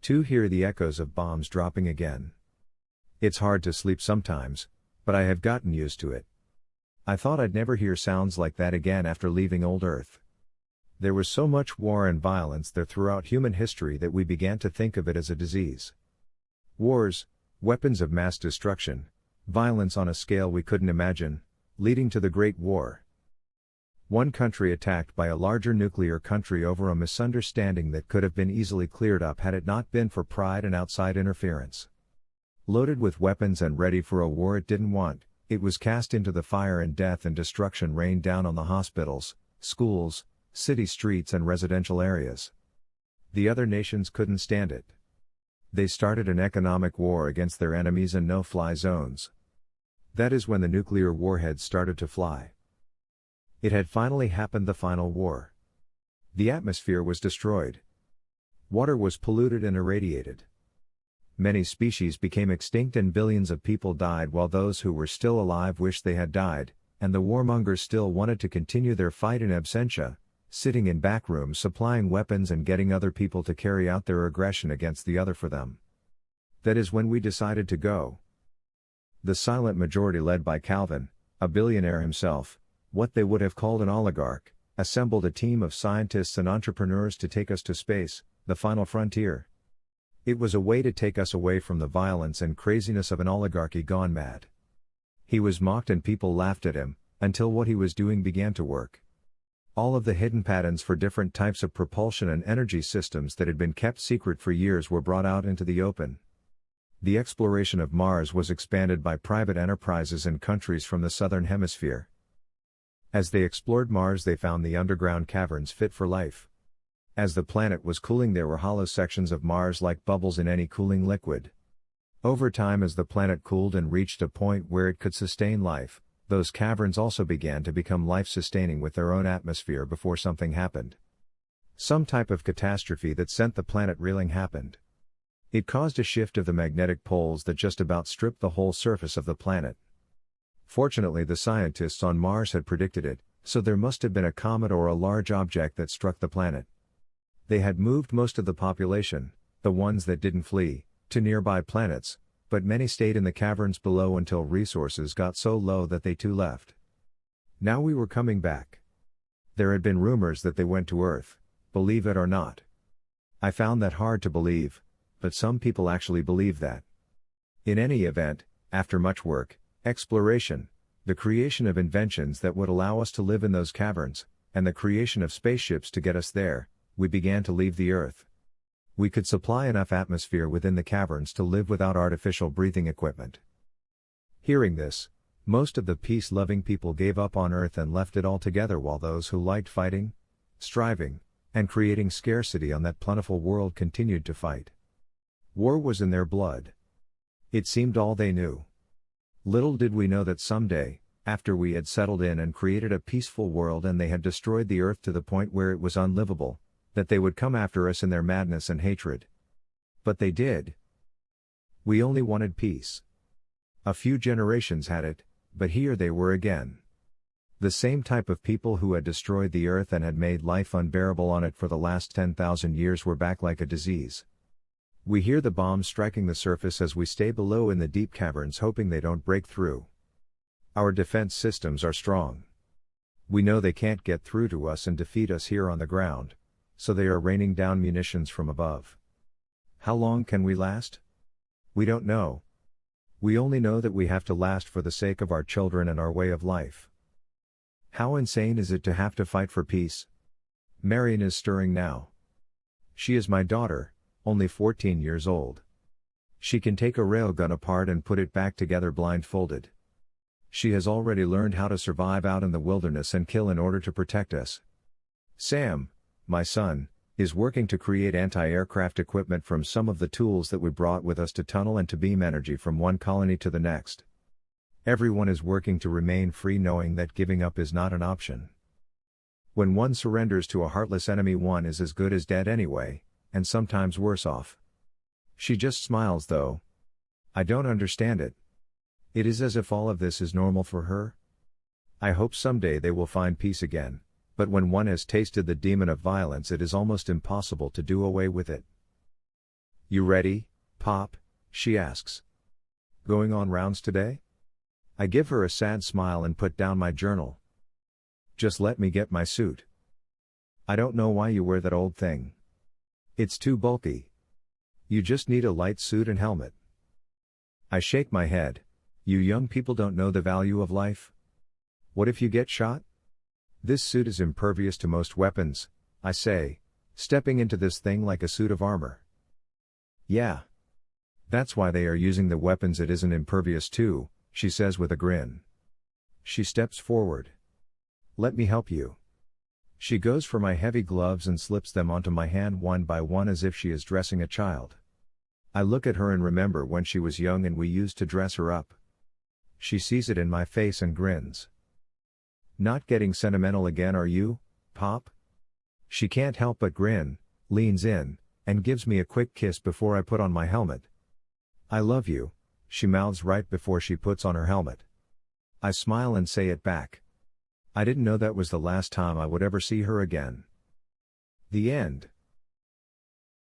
To hear the echoes of bombs dropping again. It's hard to sleep sometimes, but I have gotten used to it. I thought I'd never hear sounds like that again after leaving old Earth. There was so much war and violence there throughout human history that we began to think of it as a disease. Wars, weapons of mass destruction, violence on a scale we couldn't imagine, leading to the Great War. One country attacked by a larger nuclear country over a misunderstanding that could have been easily cleared up had it not been for pride and outside interference. Loaded with weapons and ready for a war it didn't want, it was cast into the fire and death and destruction rained down on the hospitals, schools, city streets and residential areas. The other nations couldn't stand it. They started an economic war against their enemies and no-fly zones. That is when the nuclear warheads started to fly. It had finally happened, the final war. The atmosphere was destroyed. Water was polluted and irradiated. Many species became extinct and billions of people died while those who were still alive wished they had died, and the warmongers still wanted to continue their fight in absentia, sitting in back rooms supplying weapons and getting other people to carry out their aggression against the other for them. That is when we decided to go. The silent majority led by Calvin, a billionaire himself, what they would have called an oligarch, assembled a team of scientists and entrepreneurs to take us to space, the final frontier. It was a way to take us away from the violence and craziness of an oligarchy gone mad. He was mocked and people laughed at him, until what he was doing began to work. All of the hidden patents for different types of propulsion and energy systems that had been kept secret for years were brought out into the open. The exploration of Mars was expanded by private enterprises and countries from the southern hemisphere. As they explored Mars, they found the underground caverns fit for life. As the planet was cooling, there were hollow sections of Mars like bubbles in any cooling liquid. Over time, as the planet cooled and reached a point where it could sustain life, those caverns also began to become life-sustaining with their own atmosphere before something happened. Some type of catastrophe that sent the planet reeling happened. It caused a shift of the magnetic poles that just about stripped the whole surface of the planet. Fortunately, the scientists on Mars had predicted it, so there must have been a comet or a large object that struck the planet. They had moved most of the population, the ones that didn't flee, to nearby planets, but many stayed in the caverns below until resources got so low that they too left. Now we were coming back. There had been rumors that they went to Earth, believe it or not. I found that hard to believe, but some people actually believe that. In any event, after much work, exploration, the creation of inventions that would allow us to live in those caverns, and the creation of spaceships to get us there, we began to leave the Earth. We could supply enough atmosphere within the caverns to live without artificial breathing equipment. Hearing this, most of the peace-loving people gave up on Earth and left it altogether, while those who liked fighting, striving, and creating scarcity on that plentiful world continued to fight. War was in their blood. It seemed all they knew. Little did we know that someday, after we had settled in and created a peaceful world and they had destroyed the Earth to the point where it was unlivable, that they would come after us in their madness and hatred. But they did. We only wanted peace. A few generations had it, but here they were again. The same type of people who had destroyed the Earth and had made life unbearable on it for the last 10,000 years were back like a disease. We hear the bombs striking the surface as we stay below in the deep caverns, hoping they don't break through. Our defense systems are strong. We know they can't get through to us and defeat us here on the ground, so they are raining down munitions from above. How long can we last? We don't know. We only know that we have to last for the sake of our children and our way of life. How insane is it to have to fight for peace? Marion is stirring now. She is my daughter, only 14 years old. She can take a railgun apart and put it back together blindfolded. She has already learned how to survive out in the wilderness and kill in order to protect us. Sam, my son, is working to create anti-aircraft equipment from some of the tools that we brought with us to tunnel and to beam energy from one colony to the next. Everyone is working to remain free, knowing that giving up is not an option. When one surrenders to a heartless enemy, one is as good as dead anyway, and sometimes worse off. She just smiles though. I don't understand it. It is as if all of this is normal for her. I hope someday they will find peace again, but when one has tasted the demon of violence, it is almost impossible to do away with it. You ready, Pop? She asks. Going on rounds today? I give her a sad smile and put down my journal. Just let me get my suit. I don't know why you wear that old thing. It's too bulky. You just need a light suit and helmet. I shake my head. You young people don't know the value of life. What if you get shot? This suit is impervious to most weapons, I say, stepping into this thing like a suit of armor. Yeah. That's why they are using the weapons it isn't impervious to, she says with a grin. She steps forward. Let me help you. She goes for my heavy gloves and slips them onto my hand one by one as if she is dressing a child. I look at her and remember when she was young and we used to dress her up. She sees it in my face and grins. Not getting sentimental again, are you, Pop? She can't help but grin, leans in, and gives me a quick kiss before I put on my helmet. I love you, she mouths right before she puts on her helmet. I smile and say it back. I didn't know that was the last time I would ever see her again. The end.